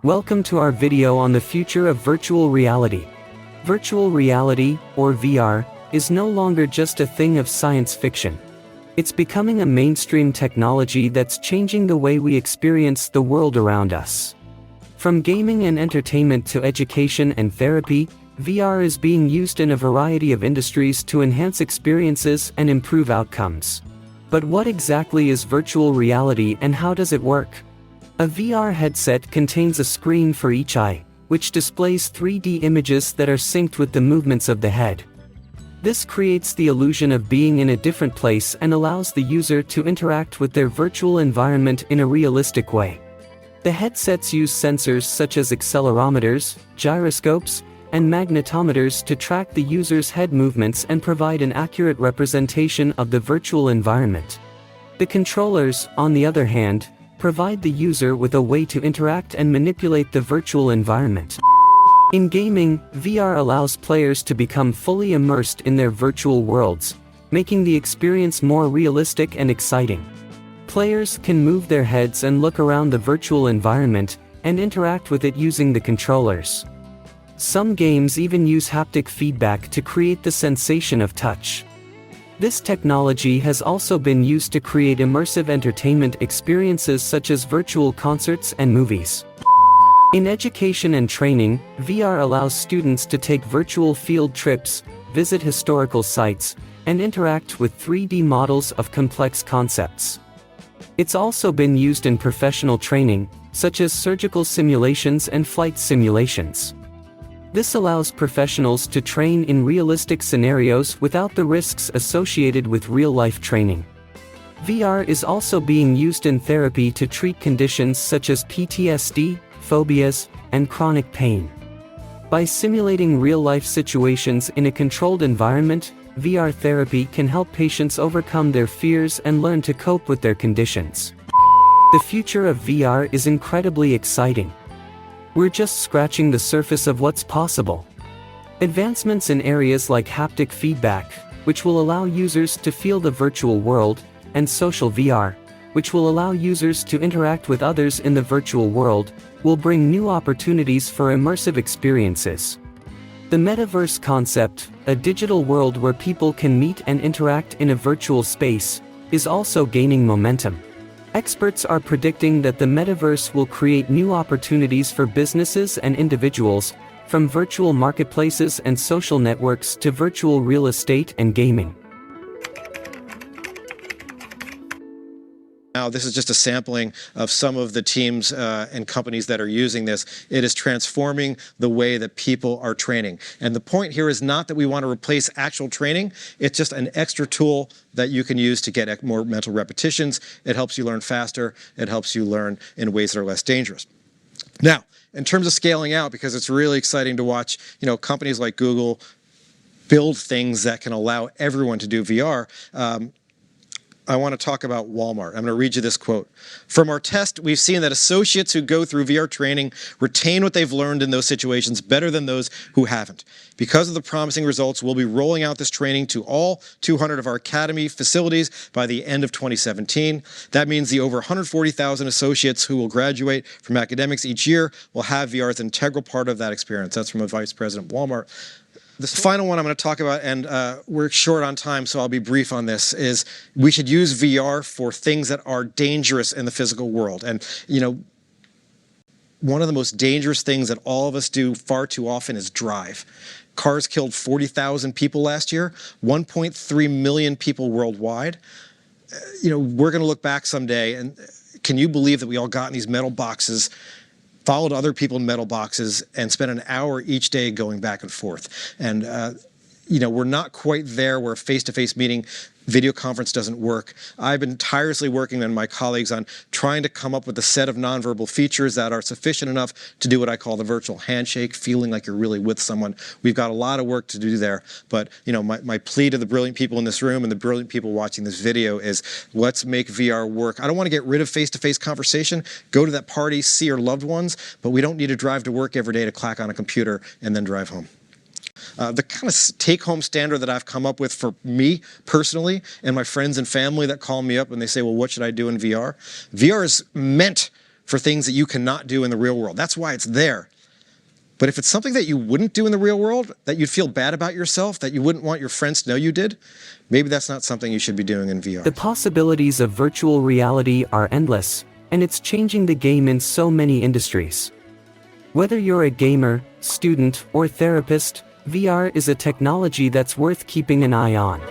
Welcome to our video on the future of virtual reality. Virtual reality, or VR, is no longer just a thing of science fiction. It's becoming a mainstream technology that's changing the way we experience the world around us. From gaming and entertainment to education and therapy, VR is being used in a variety of industries to enhance experiences and improve outcomes. But what exactly is virtual reality and how does it work? A VR headset contains a screen for each eye, which displays 3D images that are synced with the movements of the head. This creates the illusion of being in a different place and allows the user to interact with their virtual environment in a realistic way. The headsets use sensors such as accelerometers, gyroscopes, and magnetometers to track the user's head movements and provide an accurate representation of the virtual environment. The controllers, on the other hand, provide the user with a way to interact and manipulate the virtual environment. In gaming, VR allows players to become fully immersed in their virtual worlds, making the experience more realistic and exciting. Players can move their heads and look around the virtual environment, and interact with it using the controllers. Some games even use haptic feedback to create the sensation of touch. This technology has also been used to create immersive entertainment experiences such as virtual concerts and movies. In education and training, VR allows students to take virtual field trips, visit historical sites, and interact with 3D models of complex concepts. It's also been used in professional training, such as surgical simulations and flight simulations. This allows professionals to train in realistic scenarios without the risks associated with real-life training. VR is also being used in therapy to treat conditions such as PTSD, phobias, and chronic pain. By simulating real-life situations in a controlled environment, VR therapy can help patients overcome their fears and learn to cope with their conditions. The future of VR is incredibly exciting. We're just scratching the surface of what's possible. Advancements in areas like haptic feedback, which will allow users to feel the virtual world, and social VR, which will allow users to interact with others in the virtual world, will bring new opportunities for immersive experiences. The Metaverse concept, a digital world where people can meet and interact in a virtual space, is also gaining momentum. Experts are predicting that the Metaverse will create new opportunities for businesses and individuals, from virtual marketplaces and social networks to virtual real estate and gaming. Now, this is just a sampling of some of the teams and companies that are using this. It is transforming the way that people are training. And the point here is not that we want to replace actual training. It's just an extra tool that you can use to get more mental repetitions. It helps you learn faster. It helps you learn in ways that are less dangerous. Now, in terms of scaling out, because it's really exciting to watch, companies like Google build things that can allow everyone to do VR. I want to talk about Walmart. I'm going to read you this quote. From our test, we've seen that associates who go through VR training retain what they've learned in those situations better than those who haven't. Because of the promising results, we'll be rolling out this training to all 200 of our academy facilities by the end of 2017. That means the over 140,000 associates who will graduate from academics each year will have VR as an integral part of that experience. That's from a vice president of Walmart. This final one I'm going to talk about, and we're short on time, so I'll be brief on this, is we should use VR for things that are dangerous in the physical world. And, one of the most dangerous things that all of us do far too often is drive. Cars killed 40,000 people last year, 1.3 million people worldwide. We're going to look back someday, and can you believe that we all got in these metal boxes, followed other people in metal boxes, and spent an hour each day going back and forth. And, we're not quite there where a face-to-face meeting, video conference doesn't work. I've been tirelessly working with my colleagues on trying to come up with a set of nonverbal features that are sufficient enough to do what I call the virtual handshake, feeling like you're really with someone. We've got a lot of work to do there, but my plea to the brilliant people in this room and the brilliant people watching this video is let's make VR work. I don't want to get rid of face-to-face conversation. Go to that party, see your loved ones, but we don't need to drive to work every day to clack on a computer and then drive home. The kind of take-home standard that I've come up with for me personally and my friends and family that call me up and they say, well, what should I do in VR? VR is meant for things that you cannot do in the real world. That's why it's there. But if it's something that you wouldn't do in the real world, that you'd feel bad about yourself, that you wouldn't want your friends to know you did, maybe that's not something you should be doing in VR. The possibilities of virtual reality are endless, and it's changing the game in so many industries. Whether you're a gamer, student, or therapist, VR is a technology that's worth keeping an eye on.